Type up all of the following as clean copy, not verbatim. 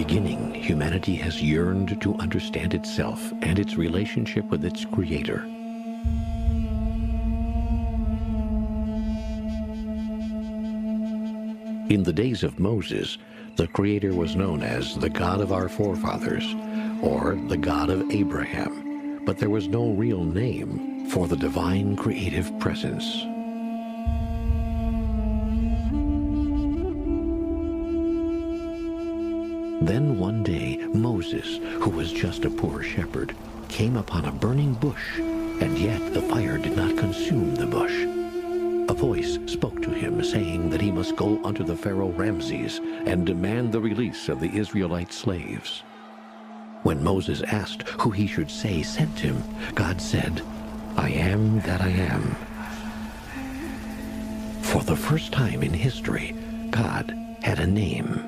beginning, humanity has yearned to understand itself and its relationship with its Creator. In the days of Moses, the Creator was known as the God of our forefathers, or the God of Abraham, but there was no real name for the divine creative presence. Then one day, Moses, who was just a poor shepherd, came upon a burning bush, and yet the fire did not consume the bush. A voice spoke to him, saying that he must go unto the Pharaoh Ramses and demand the release of the Israelite slaves. When Moses asked who he should say sent him, God said, "I am that I am." For the first time in history, God had a name.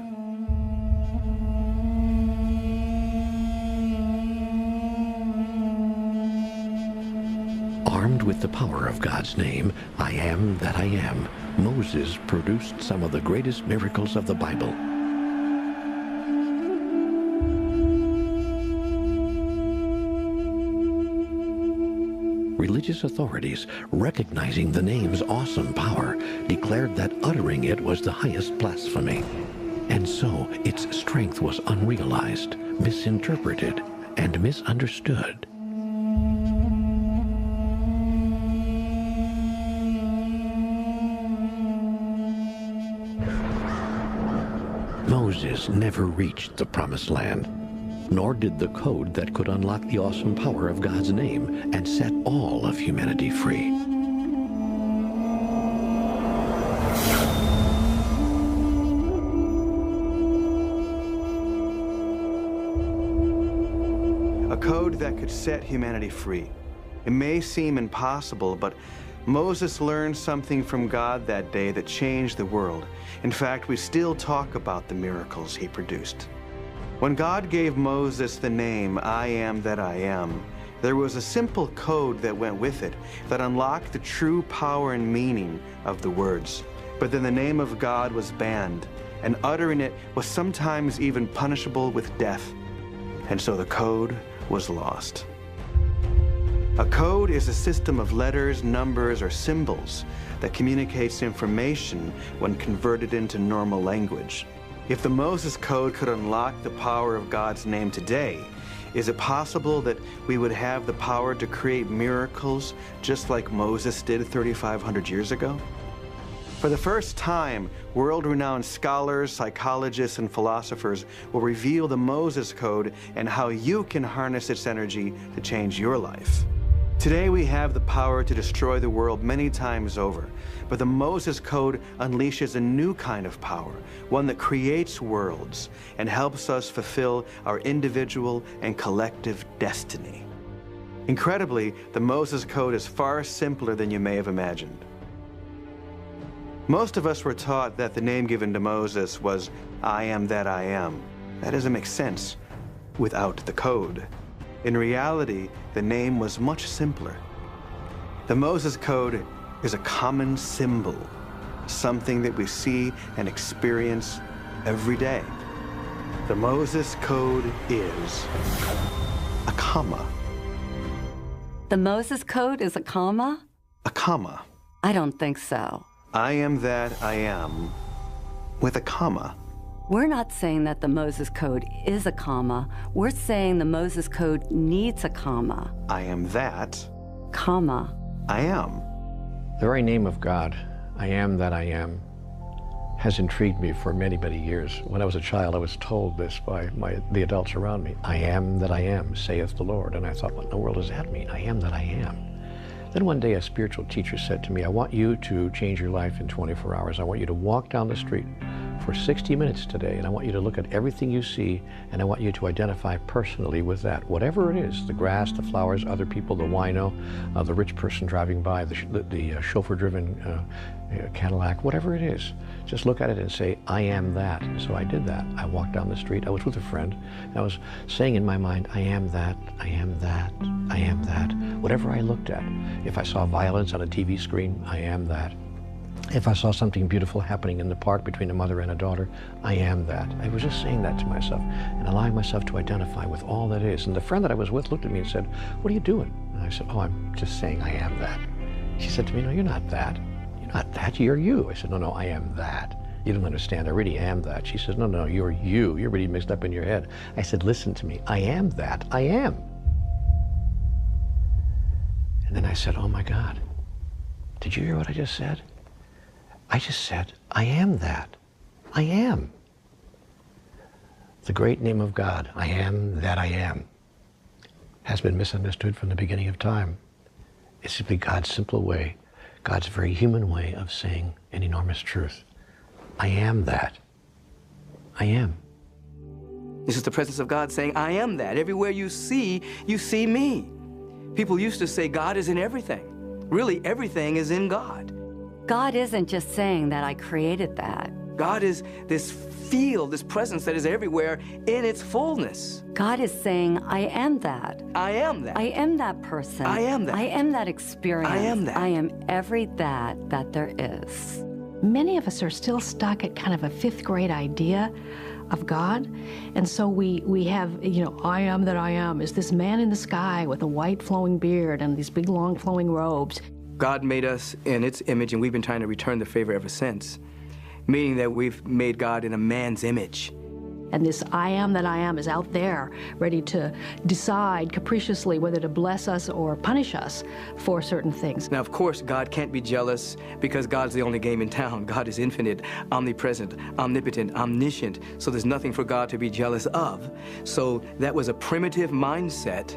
Armed with the power of God's name, I am that I am, Moses produced some of the greatest miracles of the Bible. Religious authorities, recognizing the name's awesome power, declared that uttering it was the highest blasphemy. And so its strength was unrealized, misinterpreted, and misunderstood. Moses never reached the Promised Land, nor did the code that could unlock the awesome power of God's name and set all of humanity free. A code that could set humanity free. It may seem impossible, but Moses learned something from God that day that changed the world. In fact, we still talk about the miracles he produced. When God gave Moses the name, I am that I am, there was a simple code that went with it that unlocked the true power and meaning of the words. But then the name of God was banned, and uttering it was sometimes even punishable with death. And so the code was lost. A code is a system of letters, numbers, or symbols that communicates information when converted into normal language. If the Moses Code could unlock the power of God's name today, is it possible that we would have the power to create miracles just like Moses did 3,500 years ago? For the first time, world-renowned scholars, psychologists, and philosophers will reveal the Moses Code and how you can harness its energy to change your life. Today we have the power to destroy the world many times over, but the Moses Code unleashes a new kind of power, one that creates worlds and helps us fulfill our individual and collective destiny. Incredibly, the Moses Code is far simpler than you may have imagined. Most of us were taught that the name given to Moses was, I am that I am. That doesn't make sense without the code. In reality, the name was much simpler. The Moses Code is a common symbol, something that we see and experience every day. The Moses Code is a comma. The Moses Code is a comma? A comma. I don't think so. I am that I am with a comma. We're not saying that the Moses Code is a comma. We're saying the Moses Code needs a comma. I am that, comma, I am. The very name of God, I am that I am, has intrigued me for many, many years. When I was a child, I was told this by the adults around me. I am that I am, saith the Lord. And I thought, what in the world does that mean? I am that I am. Then one day a spiritual teacher said to me, I want you to change your life in 24 hours. I want you to walk down the street for 60 minutes today, and I want you to look at everything you see, and I want you to identify personally with that. Whatever it is, the grass, the flowers, other people, the wino, the rich person driving by, the chauffeur-driven Cadillac, whatever it is, just look at it and say, I am that. So I did that. I walked down the street. I was with a friend. And I was saying in my mind, I am that, I am that, I am that. Whatever I looked at. If I saw violence on a TV screen, I am that. If I saw something beautiful happening in the park between a mother and a daughter, I am that. I was just saying that to myself and allowing myself to identify with all that is. And the friend that I was with looked at me and said, "What are you doing?" And I said, "Oh, I'm just saying I am that." She said to me, "No, you're not that. You're not that. You're you." I said, "No, I am that. You don't understand. I really am that." She says, "No, you're you. You're really mixed up in your head." I said, "Listen to me. I am that. I am." And then I said, "Oh my God, did you hear what I just said? I just said, I am that. I am. The great name of God, I am that I am, has been misunderstood from the beginning of time. It's simply God's simple way, God's very human way of saying an enormous truth. I am that. I am." This is the presence of God saying, I am that. Everywhere you see me. People used to say God is in everything. Really, everything is in God. God isn't just saying that I created that. God is this field, this presence that is everywhere in its fullness. God is saying, I am that. I am that. I am that person. I am that. I am that experience. I am that. I am every that there is. Many of us are still stuck at kind of a fifth grade idea of God. And so we have, I am that I am is this man in the sky with a white flowing beard and these big long flowing robes. God made us in its image, and we've been trying to return the favor ever since, meaning that we've made God in a man's image. And this I am that I am is out there, ready to decide capriciously whether to bless us or punish us for certain things. Now, of course, God can't be jealous because God's the only game in town. God is infinite, omnipresent, omnipotent, omniscient, so there's nothing for God to be jealous of. So that was a primitive mindset,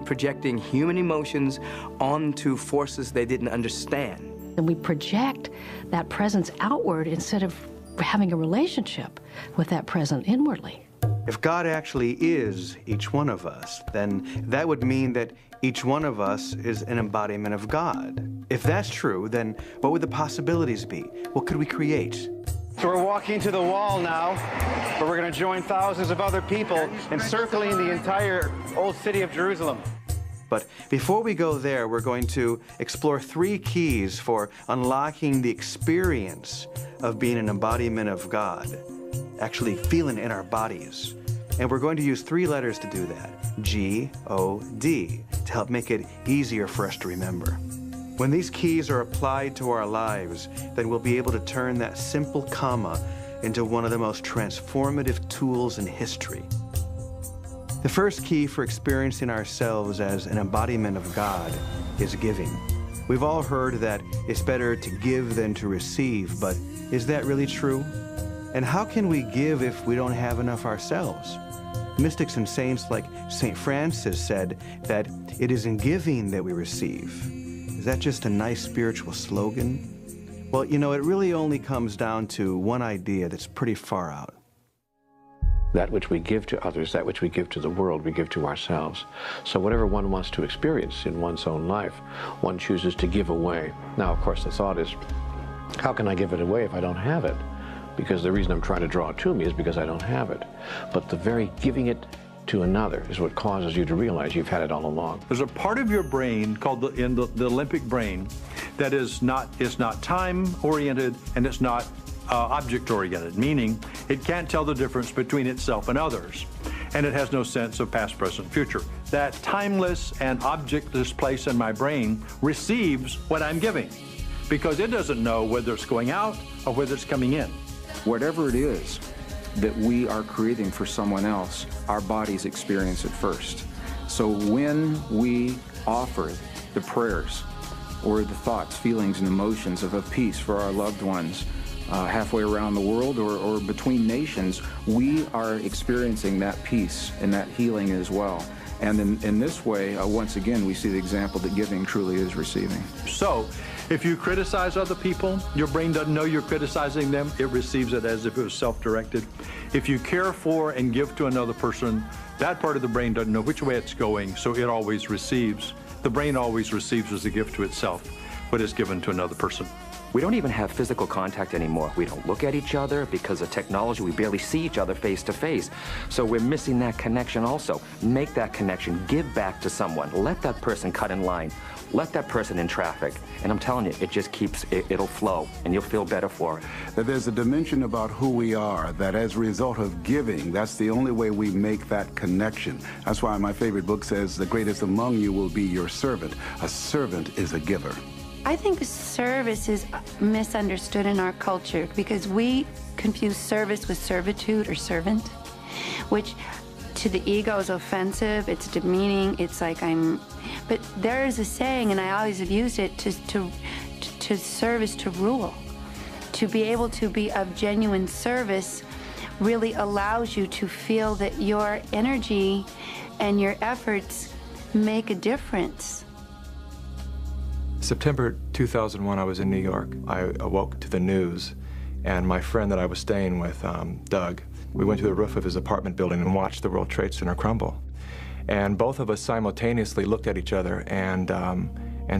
projecting human emotions onto forces they didn't understand. And we project that presence outward instead of having a relationship with that presence inwardly. If God actually is each one of us, then that would mean that each one of us is an embodiment of God. If that's true, then what would the possibilities be? What could we create? So we're walking to the wall now, where we're going to join thousands of other people encircling the entire old city of Jerusalem. But before we go there, we're going to explore 3 keys for unlocking the experience of being an embodiment of God, actually feeling in our bodies. And we're going to use 3 letters to do that, G-O-D, to help make it easier for us to remember. When these keys are applied to our lives, then we'll be able to turn that simple comma into one of the most transformative tools in history. The first key for experiencing ourselves as an embodiment of God is giving. We've all heard that it's better to give than to receive, but is that really true? And how can we give if we don't have enough ourselves? Mystics and saints like St. Francis said that it is in giving that we receive. Is that just a nice spiritual slogan? Well, it really only comes down to one idea that's pretty far out. That which we give to others, that which we give to the world, we give to ourselves. So whatever one wants to experience in one's own life, one chooses to give away. Now, of course, the thought is, how can I give it away if I don't have it? Because the reason I'm trying to draw it to me is because I don't have it. But the very giving it to another is what causes you to realize you've had it all along. There's a part of your brain called the limbic brain that is not time-oriented and it's not object-oriented, meaning it can't tell the difference between itself and others, and it has no sense of past, present, future. That timeless and objectless place in my brain receives what I'm giving because it doesn't know whether it's going out or whether it's coming in. Whatever it is that we are creating for someone else, our bodies experience it first. So when we offer the prayers or the thoughts, feelings, and emotions of peace for our loved ones, halfway around the world or between nations, we are experiencing that peace and that healing as well. And in this way, once again, we see the example that giving truly is receiving. So, if you criticize other people, your brain doesn't know you're criticizing them. It receives it as if it was self-directed. If you care for and give to another person, that part of the brain doesn't know which way it's going, so it always receives. The brain always receives as a gift to itself what is given to another person. We don't even have physical contact anymore. We don't look at each other because of technology. We barely see each other face to face. So we're missing that connection also. Make that connection. Give back to someone. Let that person cut in line. Let that person in traffic. And I'm telling you, it just keeps, it'll flow, and you'll feel better for it. That there's a dimension about who we are, that as a result of giving, that's the only way we make that connection. That's why my favorite book says, the greatest among you will be your servant. A servant is a giver. I think service is misunderstood in our culture because we confuse service with servitude or servant, which to the ego is offensive, it's demeaning, it's like but there is a saying, and I always have used it, to serve is to rule. To be able to be of genuine service really allows you to feel that your energy and your efforts make a difference. September 2001, I was in New York. I awoke to the news, and my friend that I was staying with, Doug, we went to the roof of his apartment building and watched the World Trade Center crumble. And both of us simultaneously looked at each other and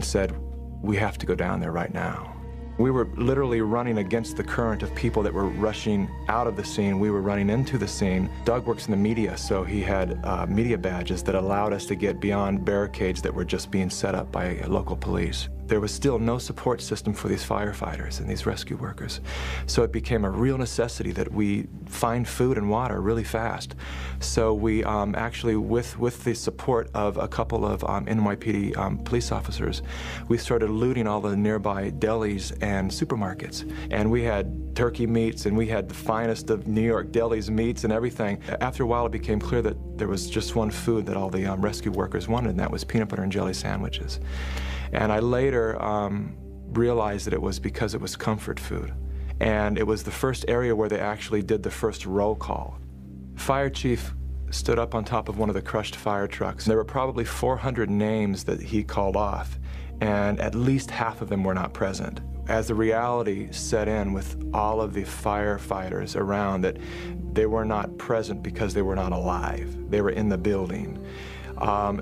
said, we have to go down there right now. We were literally running against the current of people that were rushing out of the scene. We were running into the scene. Doug works in the media, so he had media badges that allowed us to get beyond barricades that were just being set up by local police. There was still no support system for these firefighters and these rescue workers. So it became a real necessity that we find food and water really fast. So we actually, with the support of a couple of NYPD police officers, we started looting all the nearby delis and supermarkets. And we had turkey meats, and we had the finest of New York delis meats and everything. After a while, it became clear that there was just one food that all the rescue workers wanted, and that was peanut butter and jelly sandwiches. And I later realized that it was because it was comfort food. And it was the first area where they actually did the first roll call. Fire chief stood up on top of one of the crushed fire trucks. There were probably 400 names that he called off, and at least half of them were not present. As the reality set in with all of the firefighters around, that they were not present because they were not alive. They were in the building.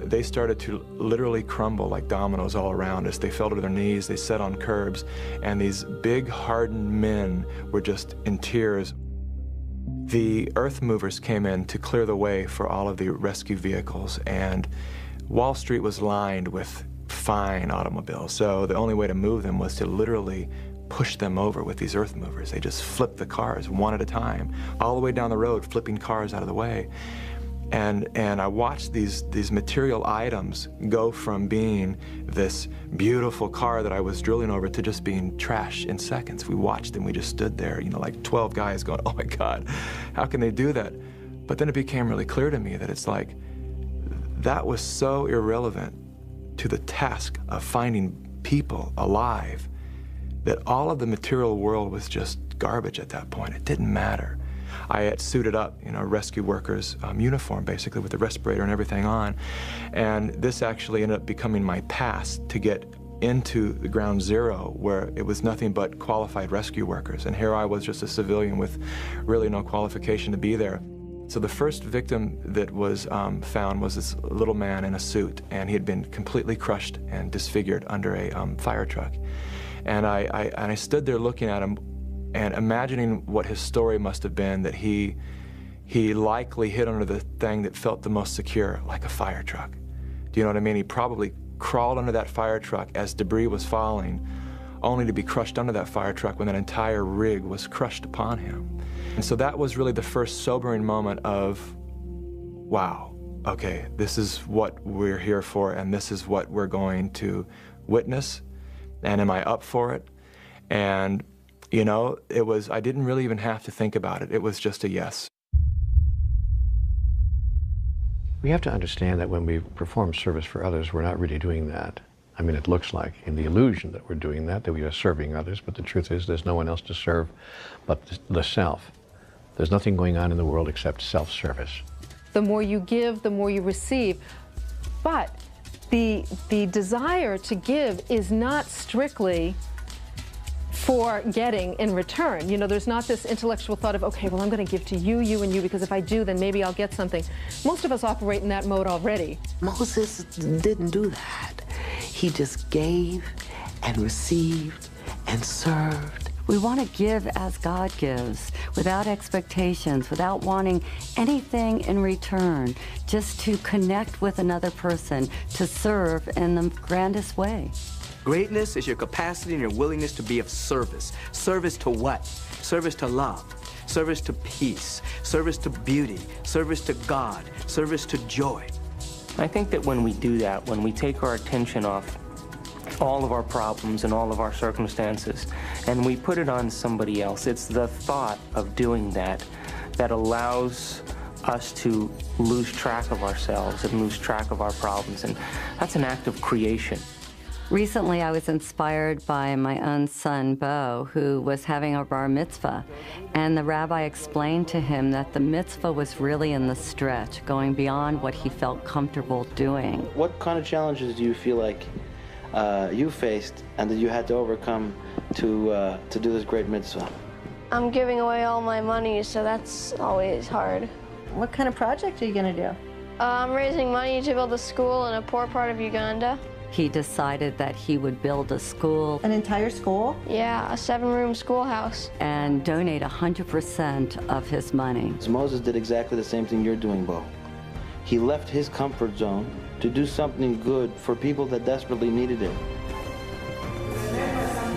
They started to literally crumble like dominoes all around us. They fell to their knees, they sat on curbs, and these big, hardened men were just in tears. The earth movers came in to clear the way for all of the rescue vehicles, and Wall Street was lined with fine automobiles, so the only way to move them was to literally push them over with these earth movers. They just flipped the cars one at a time, all the way down the road, flipping cars out of the way. And I watched these material items go from being this beautiful car that I was drilling over to just being trash in seconds. We watched and we just stood there, you know, like 12 guys going, oh my God, how can they do that? But then it became really clear to me that it's like, that was so irrelevant to the task of finding people alive that all of the material world was just garbage at that point. It didn't matter. I had suited up, you know, rescue workers' uniform, basically, with the respirator and everything on. And this actually ended up becoming my pass to get into the ground zero, where it was nothing but qualified rescue workers. And here I was, just a civilian with really no qualification to be there. So the first victim that was found was this little man in a suit, and he had been completely crushed and disfigured under a fire truck. And I stood there looking at him and imagining what his story must have been, that he likely hid under the thing that felt the most secure, like a fire truck. Do you know what I mean? He probably crawled under that fire truck as debris was falling, only to be crushed under that fire truck when that entire rig was crushed upon him. And so that was really the first sobering moment of, wow, okay, this is what we're here for, and this is what we're going to witness, and am I up for it? And you know, I didn't really even have to think about it. It was just a yes. We have to understand that when we perform service for others, we're not really doing that. I mean, it looks like in the illusion that we're doing that we are serving others, but the truth is there's no one else to serve but the self. There's nothing going on in the world except self-service. The more you give, the more you receive. But the desire to give is not strictly for getting in return. You know, there's not this intellectual thought of, okay, well, I'm going to give to you, you, and you, because if I do, then maybe I'll get something. Most of us operate in that mode already. Moses didn't do that. He just gave and received and served. We want to give as God gives, without expectations, without wanting anything in return, just to connect with another person, to serve in the grandest way. Greatness is your capacity and your willingness to be of service. Service to what? Service to love, service to peace, service to beauty, service to God, service to joy. I think that when we do that, when we take our attention off all of our problems and all of our circumstances, and we put it on somebody else, it's the thought of doing that that allows us to lose track of ourselves and lose track of our problems, and that's an act of creation. Recently, I was inspired by my own son, Bo, who was having a bar mitzvah, and the rabbi explained to him that the mitzvah was really in the stretch, going beyond what he felt comfortable doing. What kind of challenges do you feel like you faced and that you had to overcome to do this great mitzvah? I'm giving away all my money, so that's always hard. What kind of project are you going to do? I'm raising money to build a school in a poor part of Uganda. He decided that he would build a school. An entire school? Yeah, a 7-room schoolhouse. And donate 100% of his money. Moses did exactly the same thing you're doing, Bo. He left his comfort zone to do something good for people that desperately needed it.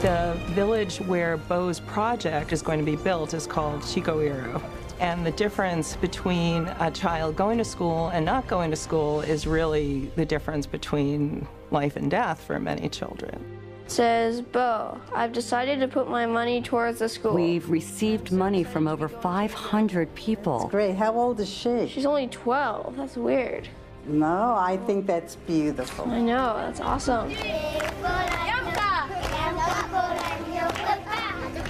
The village where Bo's project is going to be built is called Chikoiro. And the difference between a child going to school and not going to school is really the difference between life and death for many children. It says, Bo, I've decided to put my money towards the school. We've received money from over 500 people. That's great. How old is she? She's only 12. That's weird. No, I think that's beautiful. I know. That's awesome.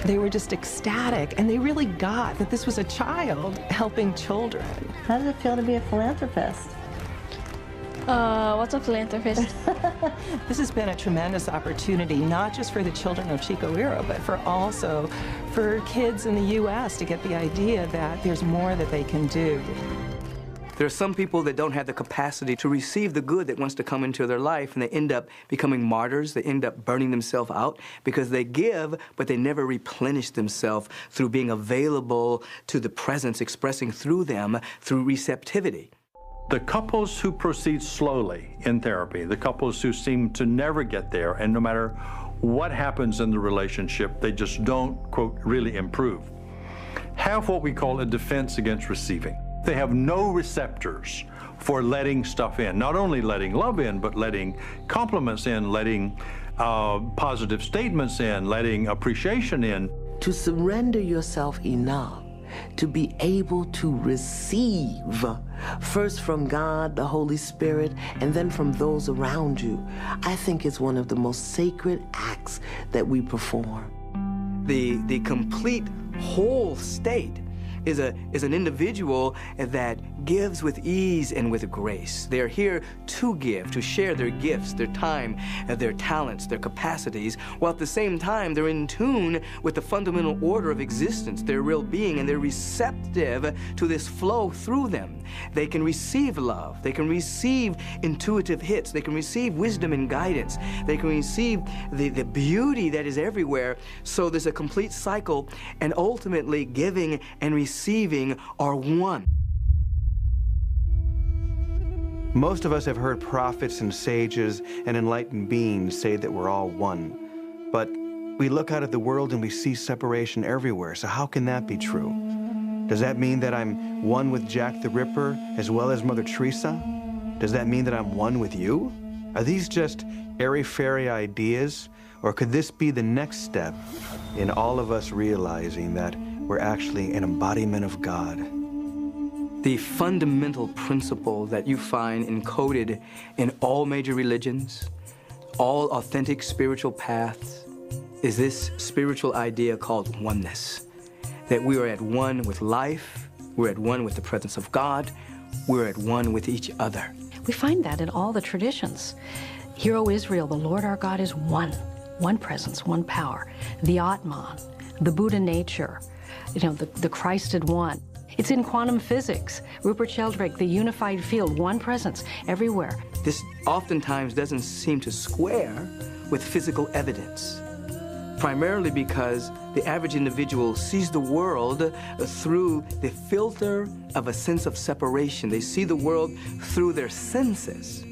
They were just ecstatic, and they really got that this was a child helping children. How does it feel to be a philanthropist? What's a philanthropist? This has been a tremendous opportunity, not just for the children of Chikoiro, but also for kids in the U.S. to get the idea that there's more that they can do. There are some people that don't have the capacity to receive the good that wants to come into their life, and they end up becoming martyrs. They end up burning themselves out because they give, but they never replenish themselves through being available to the presence, expressing through them through receptivity. The couples who proceed slowly in therapy, the couples who seem to never get there, and no matter what happens in the relationship, they just don't, quote, really improve, have what we call a defense against receiving. They have no receptors for letting stuff in, not only letting love in, but letting compliments in, letting positive statements in, letting appreciation in. To surrender yourself enough to be able to receive, first from God, the Holy Spirit, and then from those around you, I think is one of the most sacred acts that we perform. The complete whole state is an individual that gives with ease and with grace. They're here to give, to share their gifts, their time, their talents, their capacities, while at the same time they're in tune with the fundamental order of existence, their real being, and they're receptive to this flow through them. They can receive love, they can receive intuitive hits, they can receive wisdom and guidance, they can receive the beauty that is everywhere. So there's a complete cycle, and ultimately giving and receiving are one. Most of us have heard prophets and sages and enlightened beings say that we're all one. But we look out at the world and we see separation everywhere, so how can that be true? Does that mean that I'm one with Jack the Ripper as well as Mother Teresa? Does that mean that I'm one with you? Are these just airy-fairy ideas, or could this be the next step in all of us realizing that we're actually an embodiment of God? The fundamental principle that you find encoded in all major religions, all authentic spiritual paths, is this spiritual idea called oneness. That we are at one with life, we're at one with the presence of God, we're at one with each other. We find that in all the traditions. Hear, O Israel, the Lord our God is one. One presence, one power. The Atman, the Buddha nature, the Christed one. It's in quantum physics. Rupert Sheldrake, the unified field, one presence everywhere. This oftentimes doesn't seem to square with physical evidence. primarily because the average individual sees the world through the filter of a sense of separation. They see the world through their senses.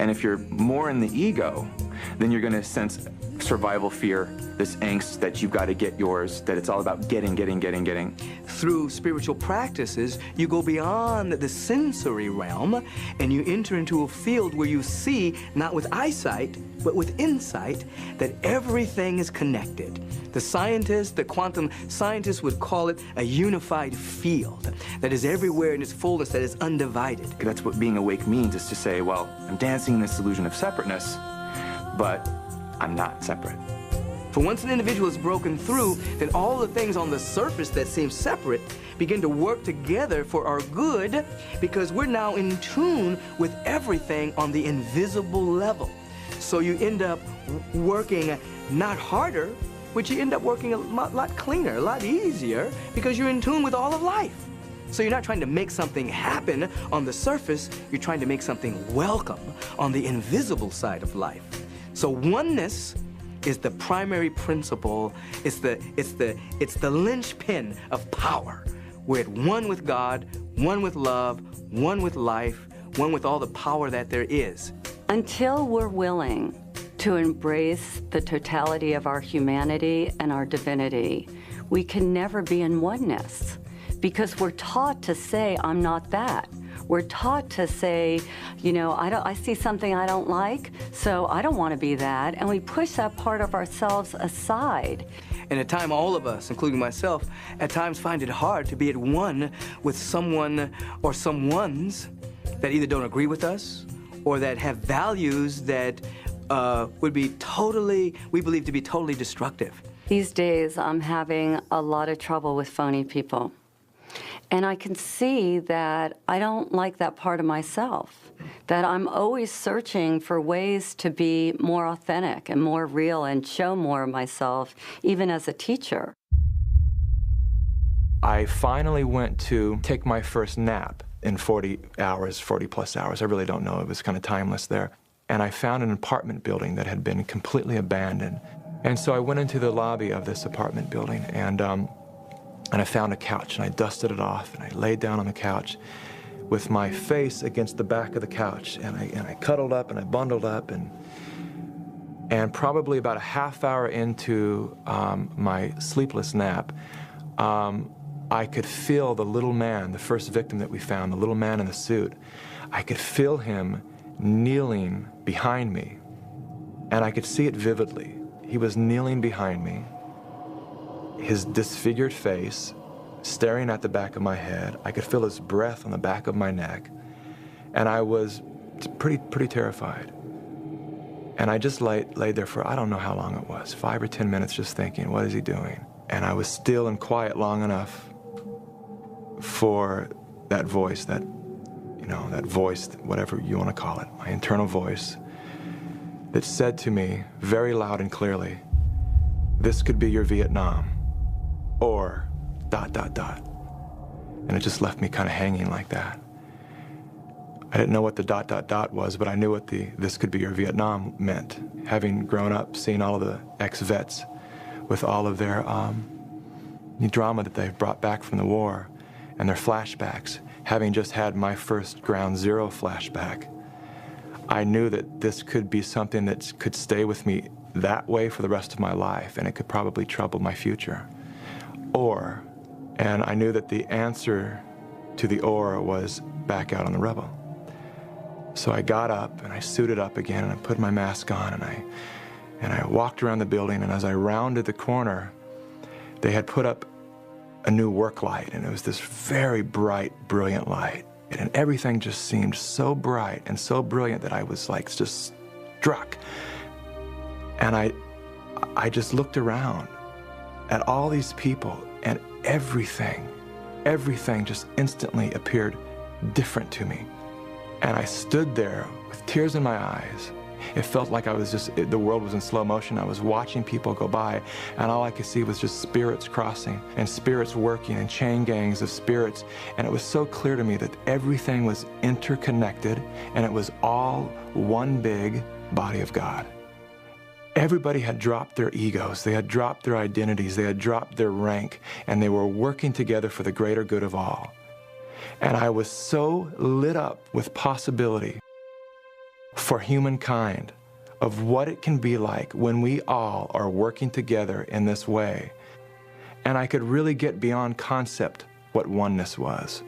And if you're more in the ego, then you're going to sense survival fear, this angst that you've got to get yours, that it's all about getting. Through spiritual practices, you go beyond the sensory realm and you enter into a field where you see, not with eyesight, but with insight, that everything is connected. The scientists, the quantum scientists would call it a unified field that is everywhere in its fullness, that is undivided. That's what being awake means, is to say, well, I'm dancing in this illusion of separateness, but I'm not separate. For once an individual is broken through, then all the things on the surface that seem separate begin to work together for our good, because we're now in tune with everything on the invisible level. So you end up working not harder, but you end up working a lot cleaner, a lot easier, because you're in tune with all of life. So you're not trying to make something happen on the surface, you're trying to make something welcome on the invisible side of life. So oneness is the primary principle. It's the linchpin of power. We're at one with God, one with love, one with life, one with all the power that there is. Until we're willing to embrace the totality of our humanity and our divinity, we can never be in oneness, because we're taught to say, I'm not that. We're taught to say, you know, I see something I don't like, so I don't want to be that, and we push that part of ourselves aside. And at times, all of us, including myself, at times find it hard to be at one with someone or someones that either don't agree with us or that have values that would be we believe to be totally destructive. These days, I'm having a lot of trouble with phony people. And I can see that I don't like that part of myself, that I'm always searching for ways to be more authentic and more real and show more of myself, even as a teacher. I finally went to take my first nap in 40 plus hours. I really don't know. It was kind of timeless there. And I found an apartment building that had been completely abandoned. And so I went into the lobby of this apartment building, and I found a couch, and I dusted it off, and I laid down on the couch with my face against the back of the couch, and I cuddled up, and I bundled up, and probably about a half hour into my sleepless nap, I could feel the little man, the first victim that we found, the little man in the suit. I could feel him kneeling behind me, and I could see it vividly. He was kneeling behind me, his disfigured face staring at the back of my head. I could feel his breath on the back of my neck, and I was pretty terrified. And I just laid there for, I don't know how long it was, 5 or 10 minutes, just thinking, what is he doing? And I was still and quiet long enough for that voice, that voice, whatever you want to call it, my internal voice, that said to me very loud and clearly, this could be your Vietnam, or ... And it just left me kind of hanging like that. I didn't know what the ... was, but I knew what the this could be your Vietnam meant, having grown up seeing all of the ex-vets with all of their drama that they've brought back from the war and their flashbacks. Having just had my first Ground Zero flashback, I knew that this could be something that could stay with me that way for the rest of my life, and it could probably trouble my future. And I knew that the answer to the or was back out on the rebel. So I got up and I suited up again, and I put my mask on, and I walked around the building, and as I rounded the corner, they had put up a new work light, and it was this very bright, brilliant light. And everything just seemed so bright and so brilliant that I was like just struck. And I just looked around at all these people, and everything just instantly appeared different to me. And I stood there with tears in my eyes. It felt like the world was in slow motion. I was watching people go by, and all I could see was just spirits crossing and spirits working and chain gangs of spirits. And it was so clear to me that everything was interconnected, and it was all one big body of God. Everybody had dropped their egos, they had dropped their identities, they had dropped their rank, and they were working together for the greater good of all. And I was so lit up with possibility for humankind of what it can be like when we all are working together in this way. And I could really get beyond concept what oneness was.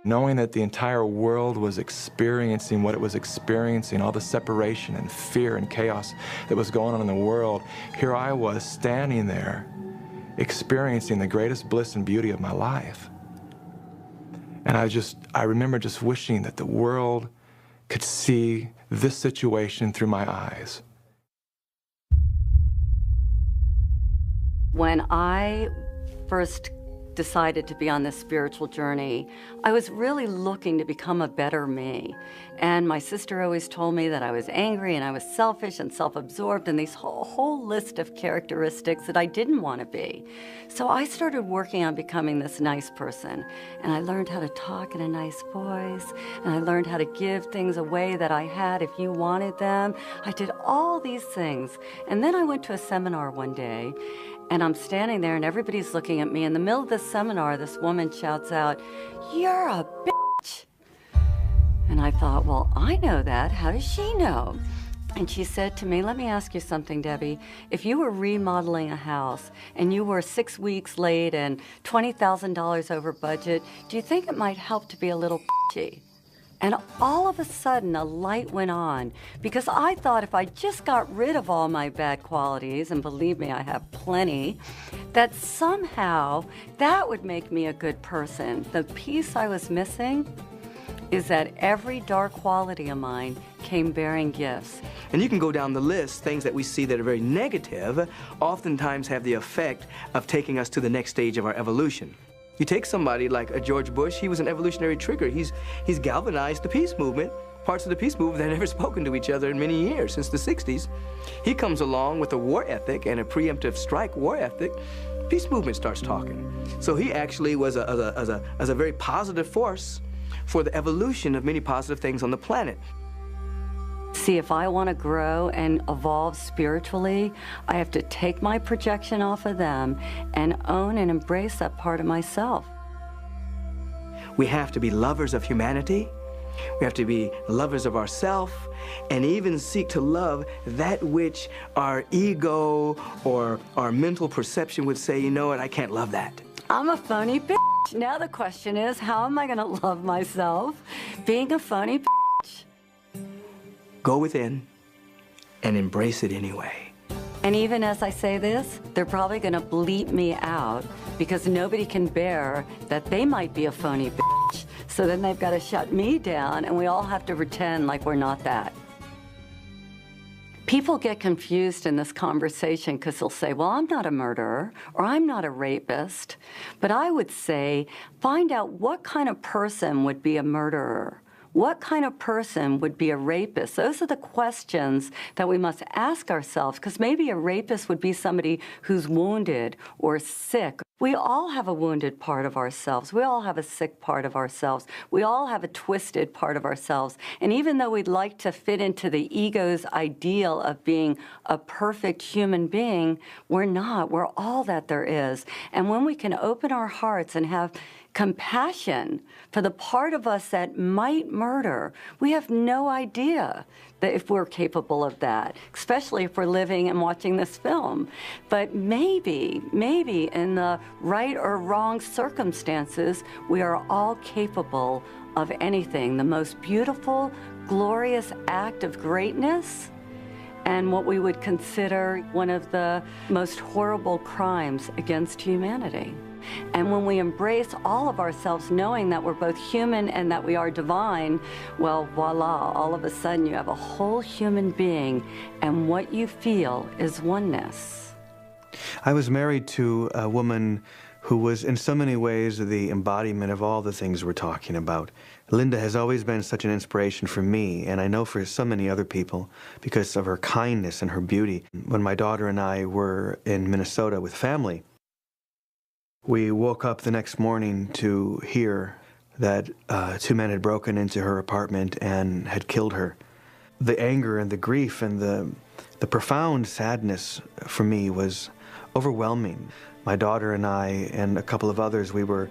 Knowing that the entire world was experiencing what it was experiencing, all the separation and fear and chaos that was going on in the world, here I was standing there experiencing the greatest bliss and beauty of my life. And I remember just wishing that the world could see this situation through my eyes. When I first decided to be on this spiritual journey, I was really looking to become a better me. And my sister always told me that I was angry and I was selfish and self-absorbed and these whole list of characteristics that I didn't want to be. So I started working on becoming this nice person. And I learned how to talk in a nice voice, and I learned how to give things away that I had if you wanted them. I did all these things. And then I went to a seminar one day, and I'm standing there and everybody's looking at me. In the middle of the seminar, this woman shouts out, "You're a bitch." And I thought, well, I know that. How does she know? And she said to me, "Let me ask you something, Debbie. If you were remodeling a house and you were 6 weeks late and $20,000 over budget, do you think it might help to be a little bitchy?" And all of a sudden, a light went on, because I thought if I just got rid of all my bad qualities, and believe me, I have plenty, that somehow that would make me a good person. The piece I was missing is that every dark quality of mine came bearing gifts. And you can go down the list. Things that we see that are very negative oftentimes have the effect of taking us to the next stage of our evolution. You take somebody like a George Bush, he was an evolutionary trigger. He's galvanized the peace movement, parts of the peace movement that had never spoken to each other in many years, since the 60s. He comes along with a war ethic and a preemptive strike war ethic. Peace movement starts talking. So he actually was a very positive force for the evolution of many positive things on the planet. See, if I want to grow and evolve spiritually, I have to take my projection off of them and own and embrace that part of myself. We have to be lovers of humanity. We have to be lovers of ourselves, and even seek to love that which our ego or our mental perception would say, you know what, I can't love that. I'm a phony bitch. Now the question is, how am I going to love myself being a phony bitch? Go within and embrace it anyway. And even as I say this, they're probably going to bleep me out, because nobody can bear that they might be a phony bitch. So then they've got to shut me down, and we all have to pretend like we're not that. People get confused in this conversation because they'll say, well, I'm not a murderer, or I'm not a rapist. But I would say, find out what kind of person would be a murderer. What kind of person would be a rapist? Those are the questions that we must ask ourselves, because maybe a rapist would be somebody who's wounded or sick. We all have a wounded part of ourselves. We all have a sick part of ourselves. We all have a twisted part of ourselves. And even though we'd like to fit into the ego's ideal of being a perfect human being, we're not. We're all that there is. And when we can open our hearts and have compassion for the part of us that might murder, we have no idea that if we're capable of that, especially if we're living and watching this film. But maybe in the right or wrong circumstances, we are all capable of anything. The most beautiful, glorious act of greatness, and what we would consider one of the most horrible crimes against humanity. And when we embrace all of ourselves, knowing that we're both human and that we are divine, well, voila, all of a sudden you have a whole human being, and what you feel is oneness. I was married to a woman who was in so many ways the embodiment of all the things we're talking about. Linda has always been such an inspiration for me, and I know for so many other people, because of her kindness and her beauty. When my daughter and I were in Minnesota with family, we woke up the next morning to hear that 2 men had broken into her apartment and had killed her. the anger and the grief and the profound sadness for me was overwhelming. My daughter and I and a couple of others, we were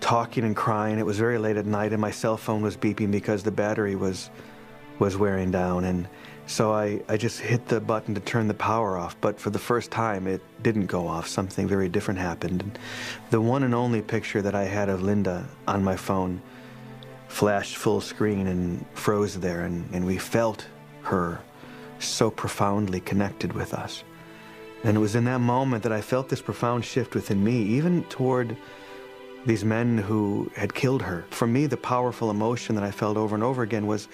talking and crying. It was very late at night, and my cell phone was beeping because the battery was wearing down. And so I just hit the button to turn the power off, but for the first time it didn't go off. Something very different happened. And the one and only picture that I had of Linda on my phone flashed full screen and froze there, and we felt her so profoundly connected with us. And it was in that moment that I felt this profound shift within me, even toward these men who had killed her. For me, the powerful emotion that I felt over and over again was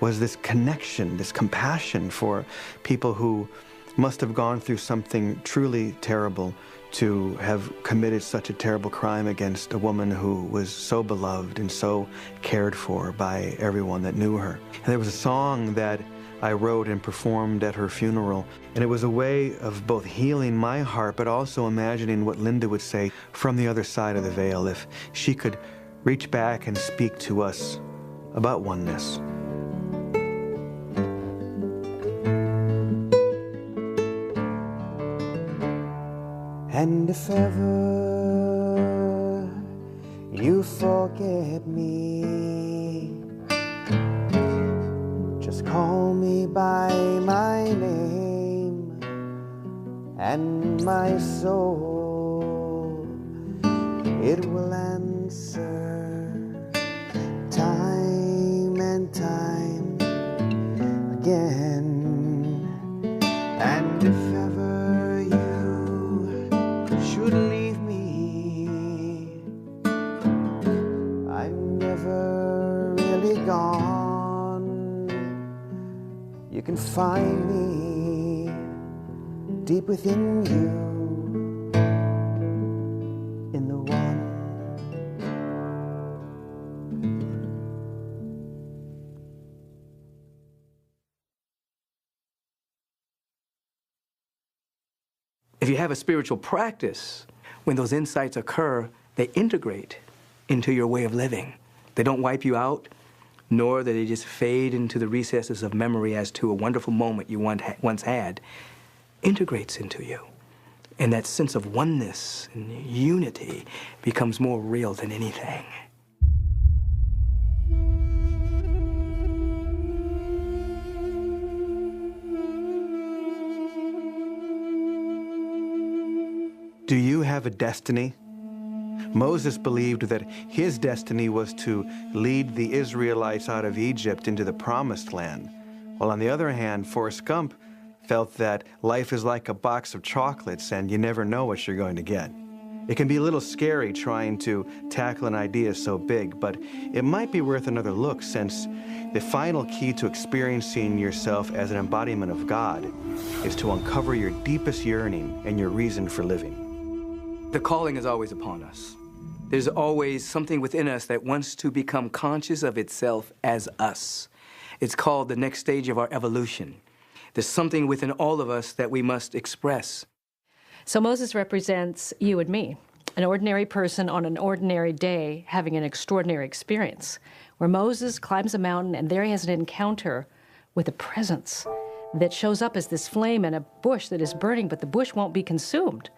this connection, this compassion for people who must have gone through something truly terrible to have committed such a terrible crime against a woman who was so beloved and so cared for by everyone that knew her. And there was a song that I wrote and performed at her funeral, and it was a way of both healing my heart but also imagining what Linda would say from the other side of the veil if she could reach back and speak to us about oneness. And if ever you forget me, just call me by my name, and my soul, it will answer time and time again. And if ever you should leave me, I'm never really gone. You can find me deep within you, in the one. If you have a spiritual practice, when those insights occur, they integrate into your way of living. They don't wipe you out, nor do they just fade into the recesses of memory as to a wonderful moment you once had. Integrates into you. And that sense of oneness and unity becomes more real than anything. Do you have a destiny? Moses believed that his destiny was to lead the Israelites out of Egypt into the Promised Land, while on the other hand, Forrest Gump felt that life is like a box of chocolates and you never know what you're going to get. It can be a little scary trying to tackle an idea so big, but it might be worth another look, since the final key to experiencing yourself as an embodiment of God is to uncover your deepest yearning and your reason for living. The calling is always upon us. There's always something within us that wants to become conscious of itself as us. It's called the next stage of our evolution. There's something within all of us that we must express. So Moses represents you and me, an ordinary person on an ordinary day having an extraordinary experience, where Moses climbs a mountain and there he has an encounter with a presence that shows up as this flame in a bush that is burning, but the bush won't be consumed,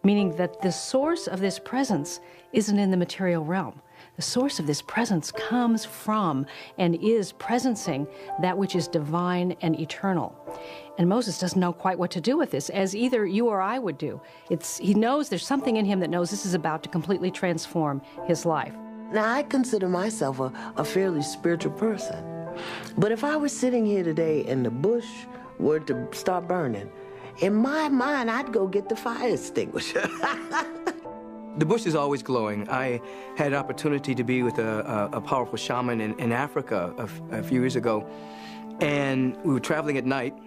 meaning that the source of this presence isn't in the material realm. The source of this presence comes from and is presencing that which is divine and eternal. And Moses doesn't know quite what to do with this, as either you or I would do. He knows there's something in him that knows this is about to completely transform his life. Now, I consider myself a fairly spiritual person. But if I was sitting here today and the bush were to start burning, in my mind, I'd go get the fire extinguisher. The bush is always glowing. I had an opportunity to be with a powerful shaman in Africa a few years ago, and we were traveling at night,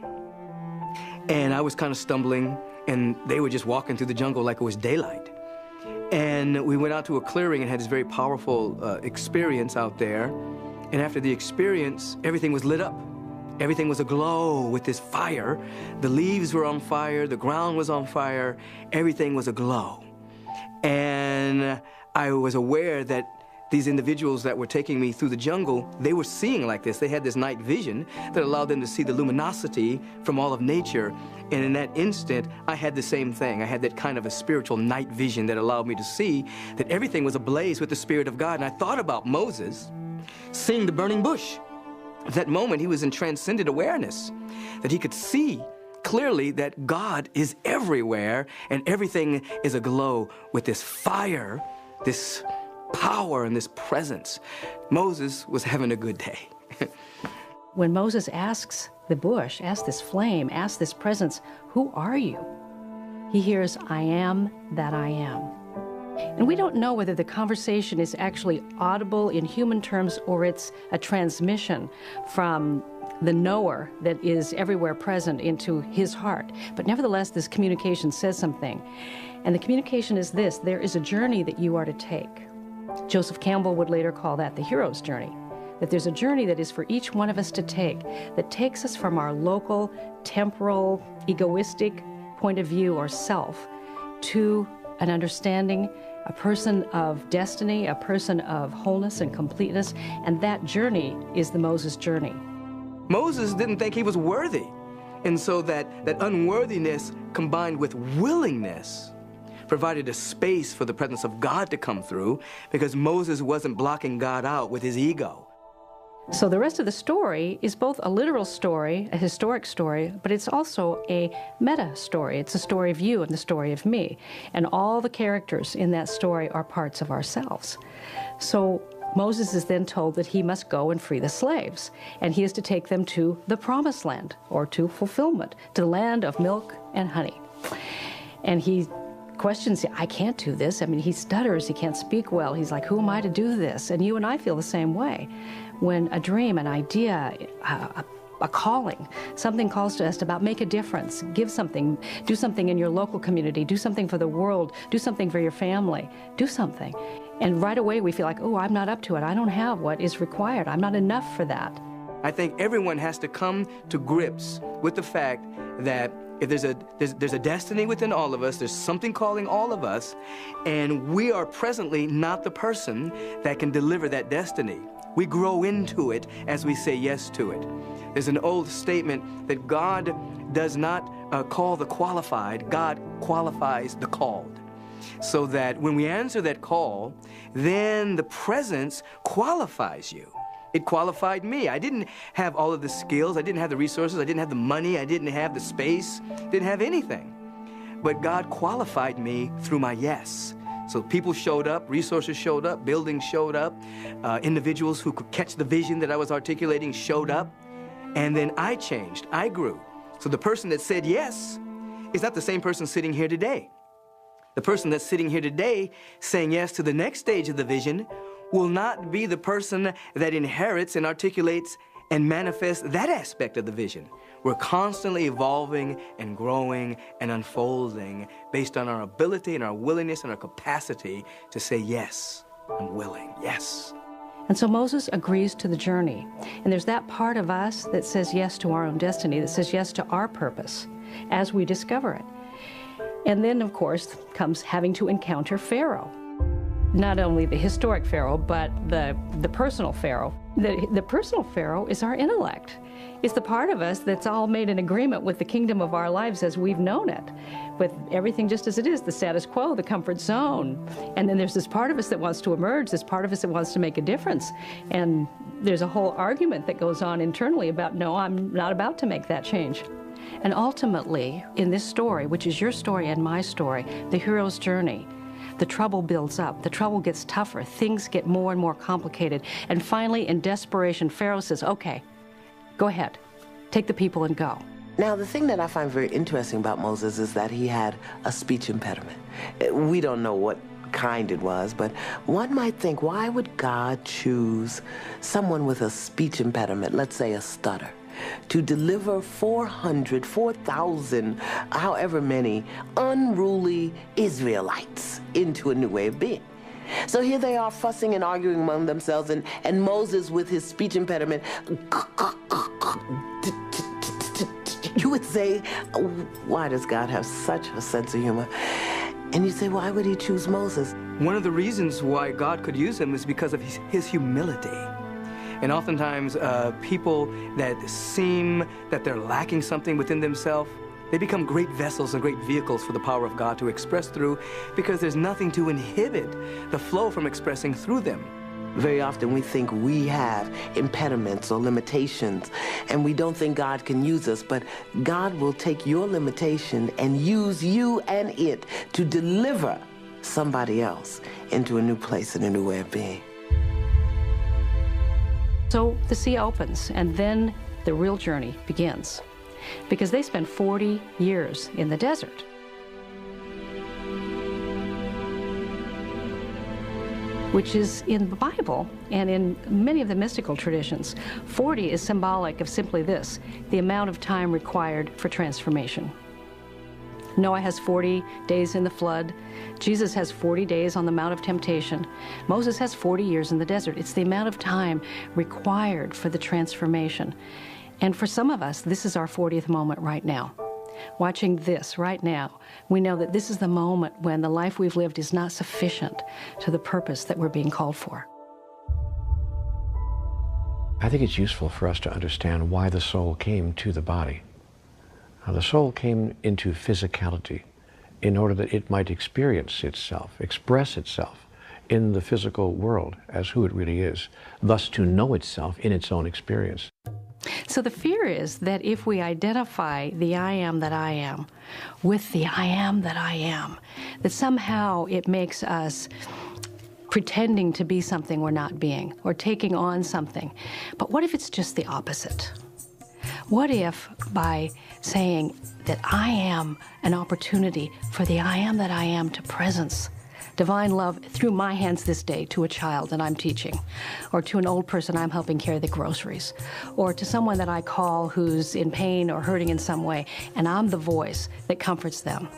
and I was kind of stumbling, and they were just walking through the jungle like it was daylight. And we went out to a clearing and had this very powerful experience out there, and after the experience, everything was lit up. Everything was aglow with this fire. The leaves were on fire, the ground was on fire, everything was aglow. And I was aware that these individuals that were taking me through the jungle, they were seeing like this. They had this night vision that allowed them to see the luminosity from all of nature. And in that instant, I had the same thing. I had that kind of a spiritual night vision that allowed me to see that everything was ablaze with the Spirit of God. And I thought about Moses seeing the burning bush. At that moment, he was in transcendent awareness, that he could see clearly that God is everywhere and everything is aglow with this fire, this power, and this presence. Moses was having a good day. When Moses asks the bush, asks this flame, asks this presence, "Who are you?" he hears, "I am that I am." And we don't know whether the conversation is actually audible in human terms or it's a transmission from the knower that is everywhere present into his heart. But nevertheless, this communication says something. And the communication is this: there is a journey that you are to take. Joseph Campbell would later call that the hero's journey. That there's a journey that is for each one of us to take, that takes us from our local, temporal, egoistic point of view or self to an understanding, a person of destiny, a person of wholeness and completeness, and that journey is the Moses journey. Moses didn't think he was worthy, and so that unworthiness combined with willingness provided a space for the presence of God to come through, because Moses wasn't blocking God out with his ego. So the rest of the story is both a literal story, a historic story, but it's also a meta story. It's a story of you and the story of me. And all the characters in that story are parts of ourselves. So Moses is then told that he must go and free the slaves, and he is to take them to the promised land, or to fulfillment, to the land of milk and honey. And he questions, I can't do this. I mean, he stutters, he can't speak well. He's like, who am I to do this? And you and I feel the same way. When a dream, an idea, a calling, something calls to us about make a difference, give something, do something in your local community, do something for the world, do something for your family, do something. And right away we feel like, oh, I'm not up to it. I don't have what is required. I'm not enough for that. I think everyone has to come to grips with the fact that if there's a destiny within all of us, there's something calling all of us, and we are presently not the person that can deliver that destiny. We grow into it as we say yes to it. There's an old statement that God does not call the qualified, God qualifies the called. So that when we answer that call, then the presence qualifies you. It qualified me. I didn't have all of the skills, I didn't have the resources, I didn't have the money, I didn't have the space, didn't have anything. But God qualified me through my yes. So people showed up, resources showed up, buildings showed up, individuals who could catch the vision that I was articulating showed up, and then I changed, I grew. So the person that said yes is not the same person sitting here today. The person that's sitting here today saying yes to the next stage of the vision will not be the person that inherits and articulates and manifests that aspect of the vision. We're constantly evolving and growing and unfolding based on our ability and our willingness and our capacity to say, yes, I'm willing, yes. And so Moses agrees to the journey. And there's that part of us that says yes to our own destiny, that says yes to our purpose as we discover it. And then, of course, comes having to encounter Pharaoh. Not only the historic Pharaoh, but the personal Pharaoh. The personal Pharaoh is our intellect. It's the part of us that's all made an agreement with the kingdom of our lives as we've known it, with everything just as it is, the status quo, the comfort zone. And then there's this part of us that wants to emerge, this part of us that wants to make a difference. And there's a whole argument that goes on internally about, no, I'm not about to make that change. And ultimately, in this story, which is your story and my story, the hero's journey, the trouble builds up, the trouble gets tougher, things get more and more complicated. And finally, in desperation, Pharaoh says, okay, go ahead, take the people and go. Now, the thing that I find very interesting about Moses is that he had a speech impediment. We don't know what kind it was, but one might think, why would God choose someone with a speech impediment, let's say a stutter, to deliver 4,000, however many, unruly Israelites into a new way of being? So here they are fussing and arguing among themselves, and Moses with his speech impediment, you would say, why does God have such a sense of humor? And you say, why would he choose Moses? one of the reasons why God could use him is because of his humility. And oftentimes, people that seem that they're lacking something within themselves, they become great vessels and great vehicles for the power of God to express through, because there's nothing to inhibit the flow from expressing through them. Very often we think we have impediments or limitations, and we don't think God can use us, but God will take your limitation and use you and it to deliver somebody else into a new place and a new way of being. So the sea opens, and then the real journey begins, because they spent 40 years in the desert. Which is in the Bible and in many of the mystical traditions. 40 is symbolic of simply this: the amount of time required for transformation. Noah has 40 days in the flood. Jesus has 40 days on the Mount of Temptation. Moses has 40 years in the desert. It's the amount of time required for the transformation. And for some of us, this is our 40th moment right now. Watching this right now, we know that this is the moment when the life we've lived is not sufficient to the purpose that we're being called for. I think it's useful for us to understand why the soul came to the body. Now, the soul came into physicality in order that it might experience itself, express itself in the physical world as who it really is, thus to know itself in its own experience. So the fear is that if we identify the I am that I am with the I am that I am, that somehow it makes us pretending to be something we're not being, or taking on something. But what if it's just the opposite? What if by saying that I am an opportunity for the I am that I am to presence divine love through my hands this day to a child that I'm teaching, or to an old person I'm helping carry the groceries, or to someone that I call who's in pain or hurting in some way, and I'm the voice that comforts them?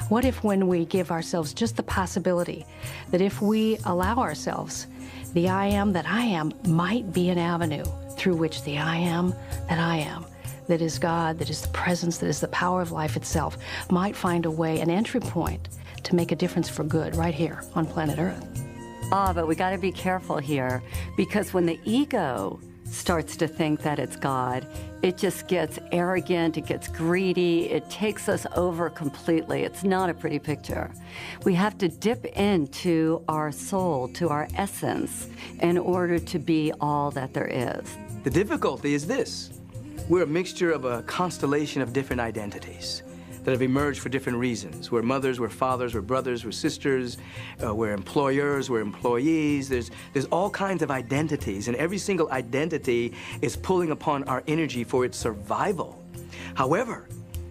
What if when we give ourselves just the possibility that if we allow ourselves, the I am that I am might be an avenue through which the I am, that is God, that is the presence, that is the power of life itself, might find a way, an entry point to make a difference for good right here on planet Earth. But we got to be careful here, because when the ego starts to think that it's God, it just gets arrogant, it gets greedy, it takes us over completely. It's not a pretty picture. We have to dip into our soul, to our essence, in order to be all that there is. The difficulty is this: we're a mixture of a constellation of different identities that have emerged for different reasons. We're mothers, we're fathers, we're brothers, we're sisters, we're employers, we're employees. There's all kinds of identities, and every single identity is pulling upon our energy for its survival. However,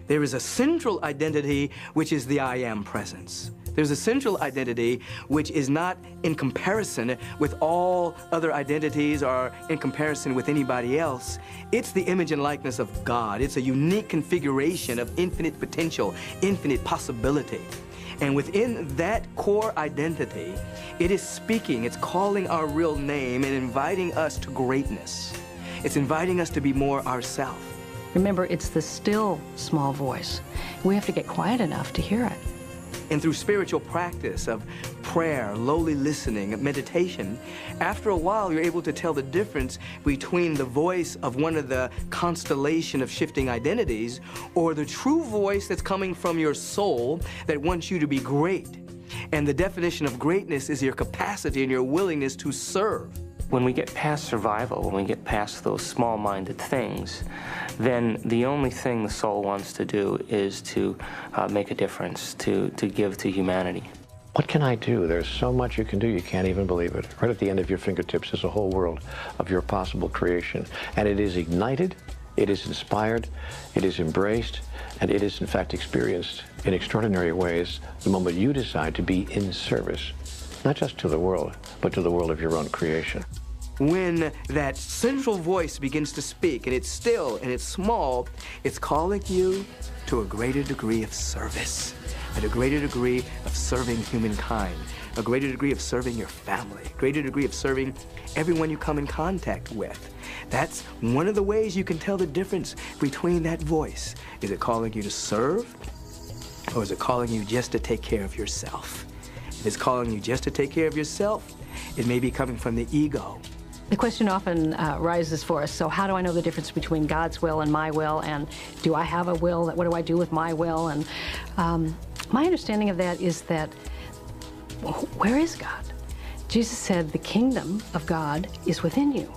there is a central identity, which is the I am presence. There's a central identity which is not in comparison with all other identities or in comparison with anybody else. It's the image and likeness of God. It's a unique configuration of infinite potential, infinite possibility. And within that core identity, it is speaking, it's calling our real name and inviting us to greatness. It's inviting us to be more ourselves. Remember, it's the still small voice. We have to get quiet enough to hear it. And through spiritual practice of prayer, lowly listening, meditation, after a while you're able to tell the difference between the voice of one of the constellation of shifting identities or the true voice that's coming from your soul that wants you to be great. And the definition of greatness is your capacity and your willingness to serve. When we get past survival, when we get past those small-minded things, then the only thing the soul wants to do is to make a difference, to give to humanity. What can I do? There's so much you can do, you can't even believe it. Right at the end of your fingertips is a whole world of your possible creation. And it is ignited, it is inspired, it is embraced, and it is in fact experienced in extraordinary ways the moment you decide to be in service, not just to the world, but to the world of your own creation. When that central voice begins to speak, and it's still and it's small, it's calling you to a greater degree of service, and a greater degree of serving humankind, a greater degree of serving your family, a greater degree of serving everyone you come in contact with. That's one of the ways you can tell the difference between that voice. Is it calling you to serve, or is it calling you just to take care of yourself? is calling you just to take care of yourself, it may be coming from the ego. The question often rises for us, so how do I know the difference between God's will and my will, and do I have a will? What do I do with my will? And my understanding of that is that, where is God? Jesus said the kingdom of God is within you.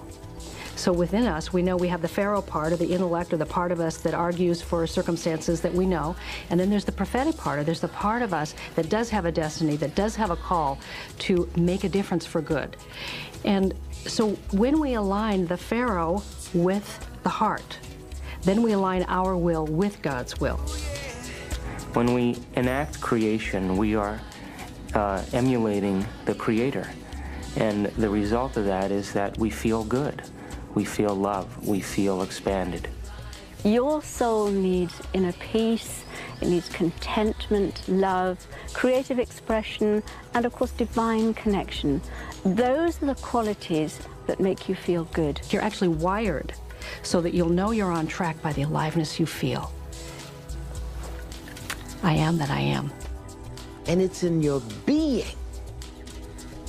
So within us, we know we have the Pharaoh part, or the intellect, or the part of us that argues for circumstances that we know. And then there's the prophetic part, or there's the part of us that does have a destiny, that does have a call to make a difference for good. And so when we align the Pharaoh with the heart, then we align our will with God's will. When we enact creation, we are emulating the Creator. And the result of that is that we feel good. We feel love. We feel expanded. Your soul needs inner peace, it needs contentment, love, creative expression, and of course divine connection. Those are the qualities that make you feel good. You're actually wired so that you'll know you're on track by the aliveness you feel. I am that I am. And it's in your being,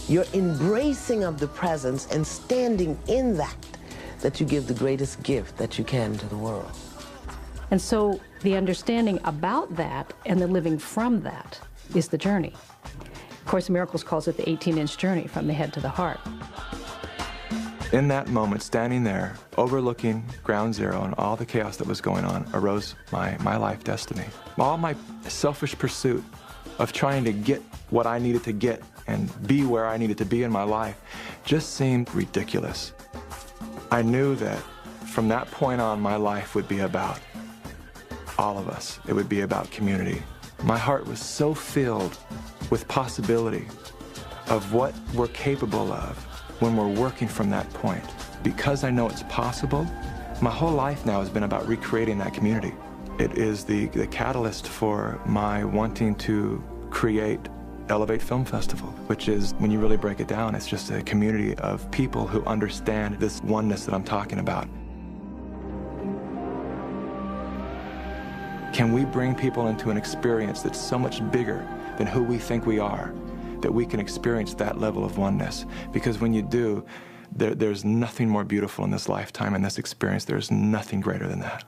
your embracing of the presence and standing in that, that you give the greatest gift that you can to the world. And so the understanding about that and the living from that is the journey. Course in Miracles calls it the 18-inch journey from the head to the heart. In that moment, standing there, overlooking ground zero and all the chaos that was going on, arose my life destiny. All my selfish pursuit of trying to get what I needed to get and be where I needed to be in my life just seemed ridiculous. I knew that from that point on, my life would be about all of us. It would be about community. My heart was so filled with possibility of what we're capable of when we're working from that point. Because I know it's possible, my whole life now has been about recreating that community. It is the catalyst for my wanting to create Elevate Film Festival, which is, when you really break it down, it's just a community of people who understand this oneness that I'm talking about. Can we bring people into an experience that's so much bigger than who we think we are, that we can experience that level of oneness? Because when you do, there's nothing more beautiful in this lifetime and this experience. There's nothing greater than that.